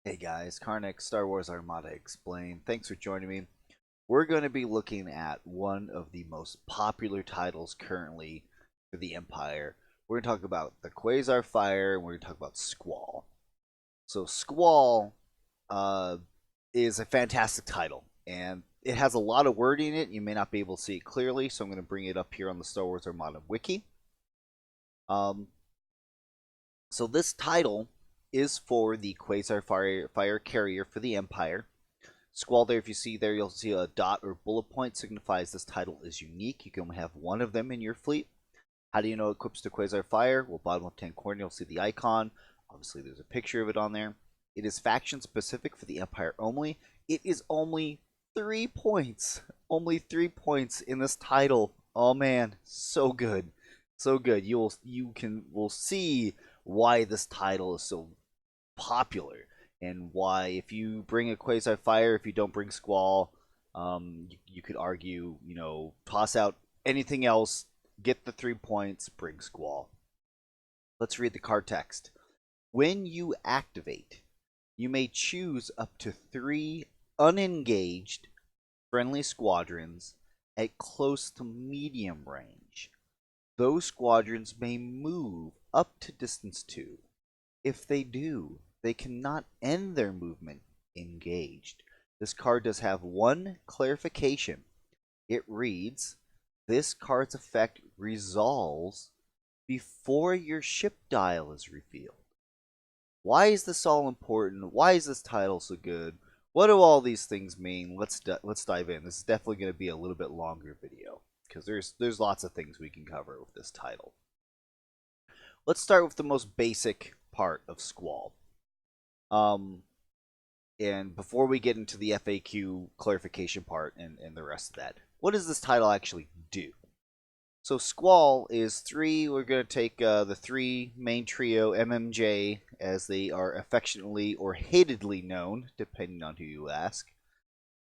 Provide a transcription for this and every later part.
Hey guys, Karnak, Star Wars Armada Explained. Thanks for joining me. We're going to be looking at one of the most popular titles currently for the Empire. We're going to talk about the Quasar Fire, and we're going to talk about Squall. So Squall uh, is a fantastic title, and it has a lot of wording in it. You may not be able to see it clearly, so I'm going to bring it up here on the Star Wars Armada wiki. Um, so this title is for the Quasar Fire Carrier for the Empire. Squall there, if you see there, you'll see a dot or bullet point signifies this title is unique. You can only have one of them in your fleet. How do you know it equips to Quasar Fire? Well, bottom left-hand corner, you'll see the icon. Obviously, there's a picture of it on there. It is faction specific for the Empire only. It is only 3 points. Only 3 points in this title. Oh man, so good. So good. Will see why this title is so popular and why if you bring a Quasi Fire, if you don't bring Squall, you could argue, toss out anything else, get the 3 points, bring Squall. Let's read the card text. When you activate, you may choose up to 3 unengaged friendly squadrons at close to medium range. Those squadrons may move up to distance 2. If they do, they cannot end their movement engaged. This card does have one clarification. It reads, this card's effect resolves before your ship dial is revealed. Why is this all important? Why is this title so good? What do all these things mean? Let's dive in. This is definitely going to be a little bit longer video because there's lots of things we can cover with this title. Let's start with the most basic part of Squall. And before we get into the FAQ clarification part and the rest of that, what does this title actually do? So Squall is 3. We're going to take the 3 main trio, MMJ, as they are affectionately or hatedly known, depending on who you ask,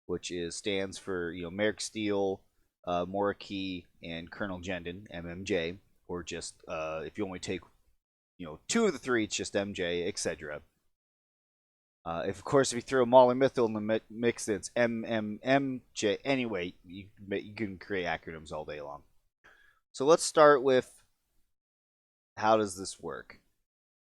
which stands for Merrick Steele, Moriki, and Colonel Jendon, MMJ, or just if you only take 2 of the 3, it's just MJ, etc. Of course, if you throw Molly Mythil in the mix, it's MMMJ. Anyway, you can create acronyms all day long. So let's start with how does this work?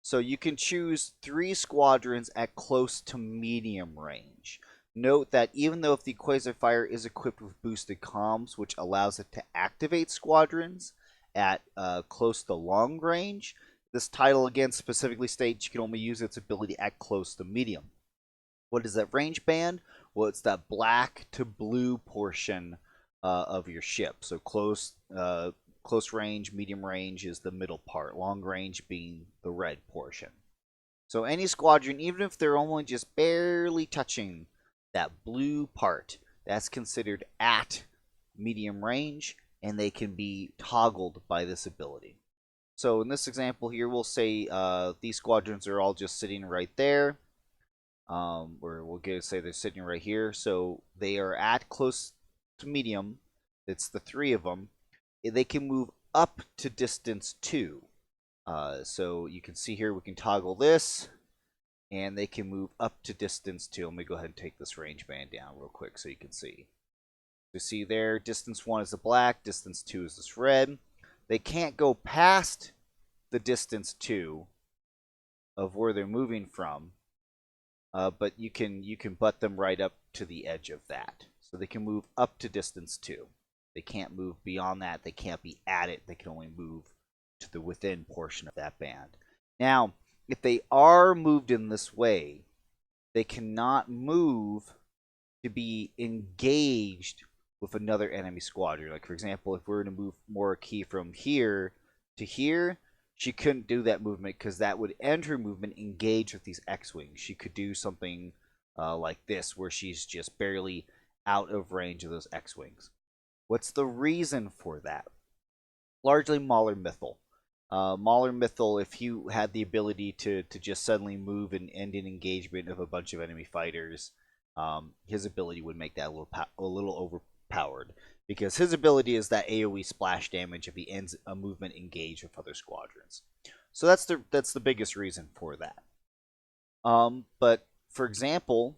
So you can choose 3 squadrons at close to medium range. Note that even though if the Quasar Fire is equipped with boosted comms, which allows it to activate squadrons at close to long range, this title again specifically states you can only use its ability at close to medium. What is that range band? Well, it's that black to blue portion of your ship. So close range, medium range is the middle part. Long range being the red portion. So any squadron, even if they're only just barely touching that blue part, that's considered at medium range, and they can be toggled by this ability. So in this example here, we'll say these squadrons are all just sitting right there. Or we'll say they're sitting right here. So they are at close to medium. It's the 3 of them. They can move up to distance 2. So you can see here we can toggle this, and they can move up to distance 2. Let me go ahead and take this range band down real quick so you can see. You see there, distance 1 is the black, distance 2 is this red. They can't go past the distance 2 of where they're moving from, but you can butt them right up to the edge of that. So they can move up to distance 2. They can't move beyond that. They can't be at it. They can only move to the within portion of that band. Now, if they are moved in this way, they cannot move to be engaged with another enemy squadron. Like, for example, if we were to move Moriki from here to here, she couldn't do that movement because that would end her movement engage with these X-Wings. She could do something like this, where she's just barely out of range of those X-Wings. What's the reason for that? Largely Mauler Mythil. Mauler Mythil, if he had the ability to just suddenly move and end an engagement of a bunch of enemy fighters, his ability would make that a little overpowered, because his ability is that AoE splash damage if he ends a movement engaged with other squadrons. So that's the biggest reason for that. But for example,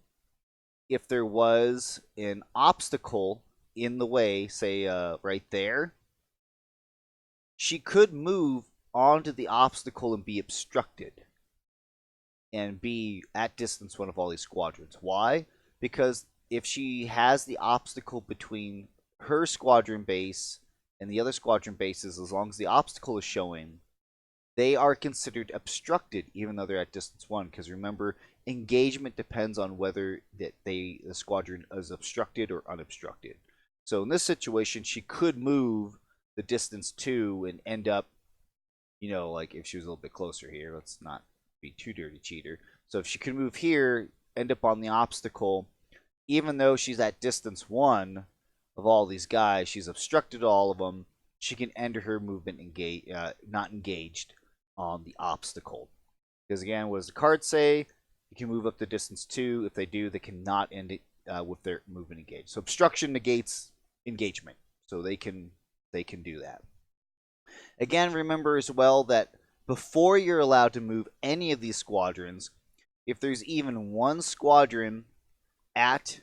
if there was an obstacle in the way, say right there, she could move onto the obstacle and be obstructed and be at distance one of all these squadrons. Why? Because if she has the obstacle between her squadron base and the other squadron bases, as long as the obstacle is showing, they are considered obstructed even though they're at distance one. Because remember, engagement depends on whether the squadron is obstructed or unobstructed. So in this situation, she could move the distance 2 and end up, like if she was a little bit closer here, let's not be too dirty cheater. So if she could move here, end up on the obstacle, even though she's at distance 1 of all these guys, she's obstructed all of them, she can end her movement not engaged on the obstacle. Because again, what does the card say? You can move up to distance 2. If they do, they cannot end it with their movement engaged. So obstruction negates engagement. So they can do that. Again, remember as well that before you're allowed to move any of these squadrons, if there's even one squadron at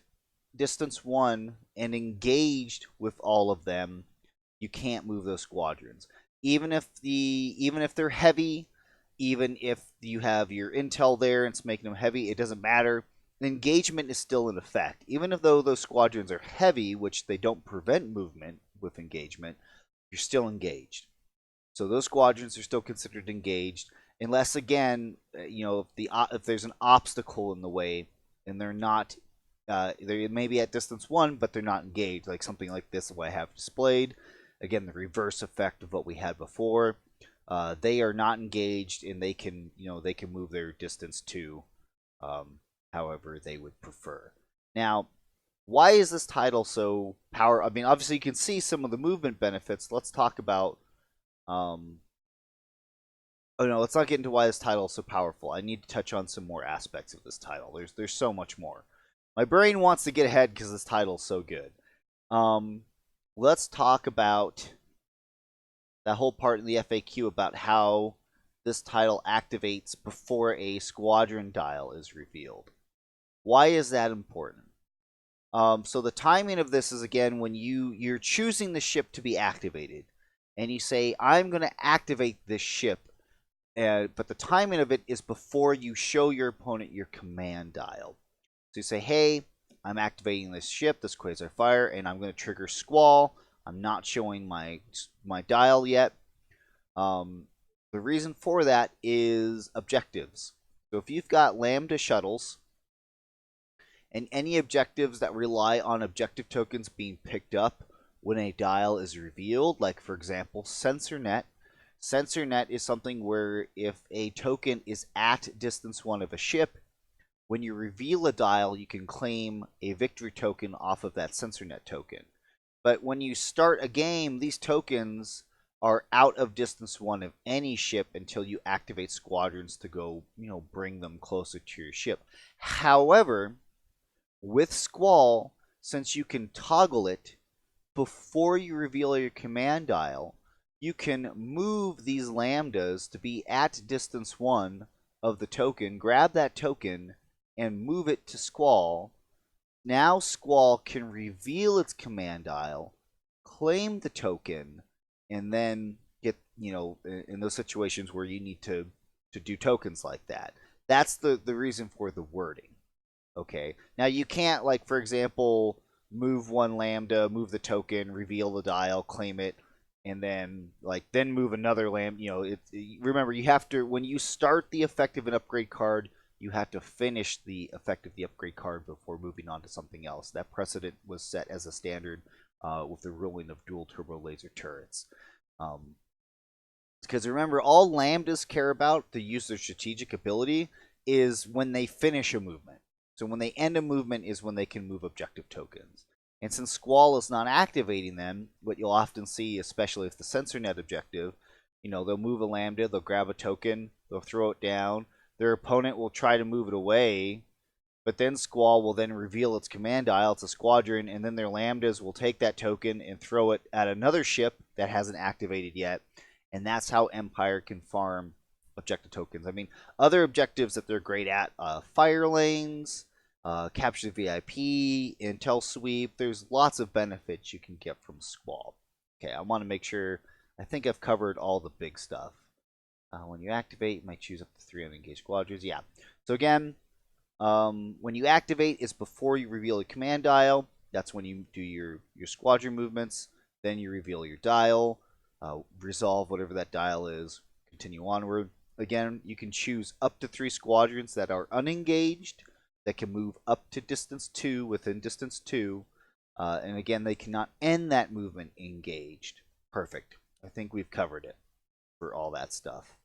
distance 1 and engaged with all of them, you can't move those squadrons. Even if they're heavy, even if you have your intel there and it's making them heavy, it doesn't matter. Engagement is still in effect. Even if those squadrons are heavy, which they don't prevent movement with engagement, you're still engaged. So those squadrons are still considered engaged, unless again, if there's an obstacle in the way and they're not, they may be at distance 1, but they're not engaged, like something like this, what I have displayed. Again, the reverse effect of what we had before. They are not engaged, and they can move their distance 2, however they would prefer. Now, why is this title so powerful? I mean, obviously you can see some of the movement benefits. Let's talk about. Let's not get into why this title is so powerful. I need to touch on some more aspects of this title. There's so much more. My brain wants to get ahead because this title is so good. Let's talk about that whole part in the FAQ about how this title activates before a squadron dial is revealed. Why is that important? So the timing of this is, again, when you're choosing the ship to be activated, and you say, I'm going to activate this ship, but the timing of it is before you show your opponent your command dial. So you say, hey, I'm activating this ship, this Quasar Fire, and I'm going to trigger Squall. I'm not showing my dial yet. The reason for that is objectives. So if you've got Lambda shuttles, and any objectives that rely on objective tokens being picked up when a dial is revealed, like for example, sensor net. Sensor net is something where if a token is at distance 1 of a ship, when you reveal a dial, you can claim a victory token off of that sensor net token. But when you start a game, these tokens are out of distance 1 of any ship until you activate squadrons to go, bring them closer to your ship. However, with Squall, since you can toggle it before you reveal your command dial, you can move these lambdas to be at distance 1 of the token, grab that token, and move it to Squall. Now Squall can reveal its command dial, claim the token, and then get, in those situations where you need to do tokens like that. That's the reason for the wording. Okay. Now you can't, like, for example, move one lambda, move the token, reveal the dial, claim it, and then move another lambda. Remember, you have to, when you start the effect of an upgrade card, you have to finish the effect of the upgrade card before moving on to something else. That precedent was set as a standard with the ruling of dual turbo laser turrets. Because remember, all lambdas care about to use their strategic ability is when they finish a movement. So when they end a movement is when they can move objective tokens. And since Squall is not activating them, what you'll often see, especially if the sensor net objective, they'll move a lambda, they'll grab a token, they'll throw it down, their opponent will try to move it away, but then Squall will then reveal its command dial, it's a squadron, and then their lambdas will take that token and throw it at another ship that hasn't activated yet, and that's how Empire can farm objective tokens. I mean, other objectives that they're great at, fire lanes, capture the VIP, intel sweep. There's lots of benefits you can get from Squall. Okay, I want to make sure. I think I've covered all the big stuff. When you activate, you might choose up to 3 unengaged squadrons. Yeah. So again, when you activate, it's before you reveal your command dial. That's when you do your squadron movements. Then you reveal your dial, resolve whatever that dial is, continue onward. Again, you can choose up to 3 squadrons that are unengaged, that can move up to distance 2 within distance 2. And again, they cannot end that movement engaged. Perfect. I think we've covered it for all that stuff.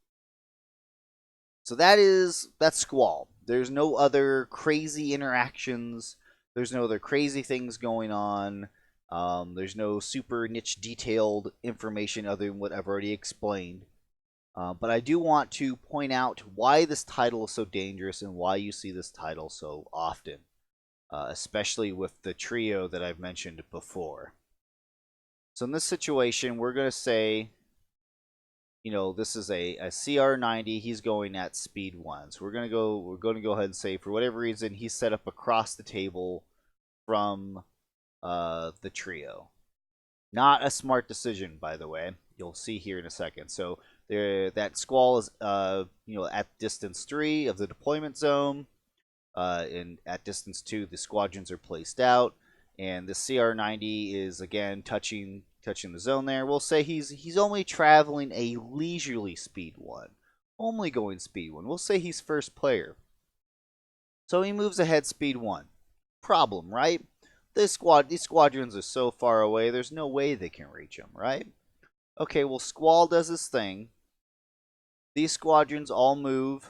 So that's Squall. There's no other crazy interactions. There's no other crazy things going on. There's no super niche detailed information other than what I've already explained. But I do want to point out why this title is so dangerous and why you see this title so often, especially with the trio that I've mentioned before. So in this situation, we're going to say, this is a CR90. He's going at speed 1. So we're going to go ahead and say, for whatever reason, he's set up across the table from the trio. Not a smart decision, by the way. You'll see here in a second. So that Squall is at distance 3 of the deployment zone. And at distance 2, the squadrons are placed out. And the CR90 is again touching the zone there. We'll say he's only traveling a leisurely speed 1. Only going speed 1. We'll say he's first player. So he moves ahead speed 1. Problem, right? These squadrons are so far away, there's no way they can reach him, right? Okay, well, Squall does his thing. These squadrons all move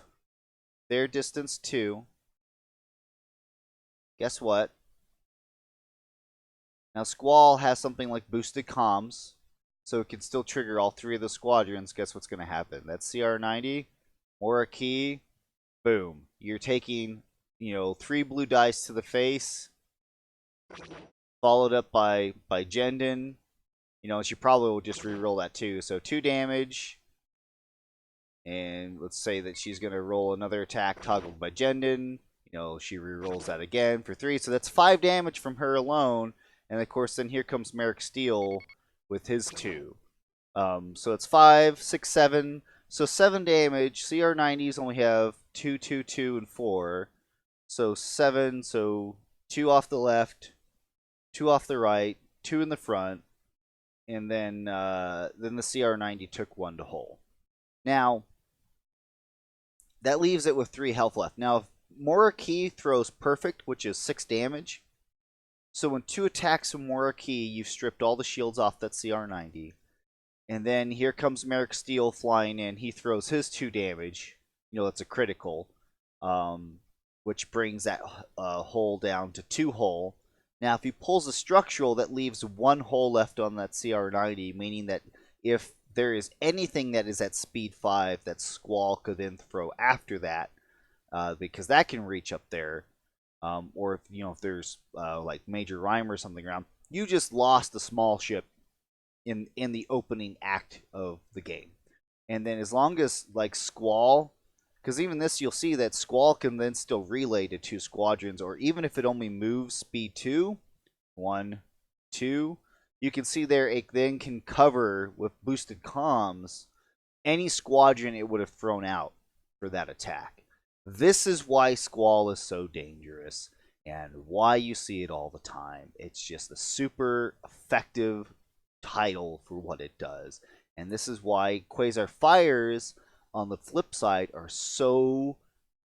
their distance 2. Guess what? Now, Squall has something like boosted comms, so it can still trigger all 3 of the squadrons. Guess what's going to happen? That's CR90, or a key, boom. You're taking, 3 blue dice to the face, followed up by Jendon. She probably will just reroll that too. So 2 damage, and let's say that she's going to roll another attack toggled by Jendon. She rerolls that again for 3, so that's 5 damage from her alone. And of course, then here comes Merrick Steele with his 2. So it's 5, 6, 7. So 7 damage. CR90s only have 2, 2, 2, and 4. So 7. So 2 off the left, 2 off the right, 2 in the front, and then the CR90 took 1 to hole. Now that leaves it with 3 health left. Now if Moraki throws perfect, which is 6 damage. So when 2 attacks from Moraki, you've stripped all the shields off that CR90. And then here comes Merrick Steele flying in. He throws his 2 damage. That's a critical. Which brings that hole down to 2 hole. Now if he pulls a structural, that leaves 1 hole left on that CR90. Meaning that if there is anything that is at speed 5 that Squall could then throw after that. Because that can reach up there. Or if there's like Major Rhyme or something around, you just lost the small ship in the opening act of the game. And then as long as like Squall, because even this you'll see that Squall can then still relay to 2 squadrons, or even if it only moves speed 2, 1, 2, you can see there it then can cover with boosted comms any squadron it would have thrown out for that attack. This is why Squall is so dangerous and why you see it all the time. It's just a super effective title for what it does. And this is why Quasar Fires, on the flip side, are so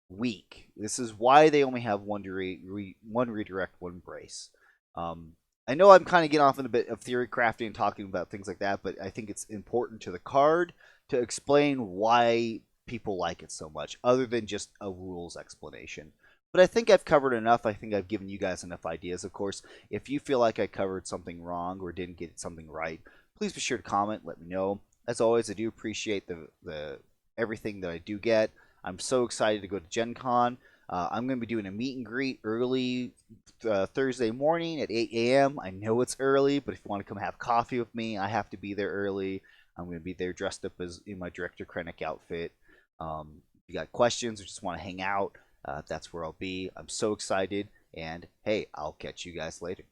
weak. This is why they only have one redirect, 1 brace. I know I'm kind of getting off in a bit of theory crafting and talking about things like that, but I think it's important to the card to explain why people like it so much, other than just a rules explanation. But I think I've covered enough. I think I've given you guys enough ideas. Of course, if you feel like I covered something wrong or didn't get something right, please be sure to comment, let me know. As always, I do appreciate the everything that I do get. I'm so excited to go to Gen Con. I'm going to be doing a meet and greet early Thursday morning at 8 a.m. I know it's early, but if you want to come have coffee with me, I have to be there early. I'm going to be there dressed up as in my Director Krennic outfit. If you got questions or just want to hang out, that's where I'll be. I'm so excited. And hey, I'll catch you guys later.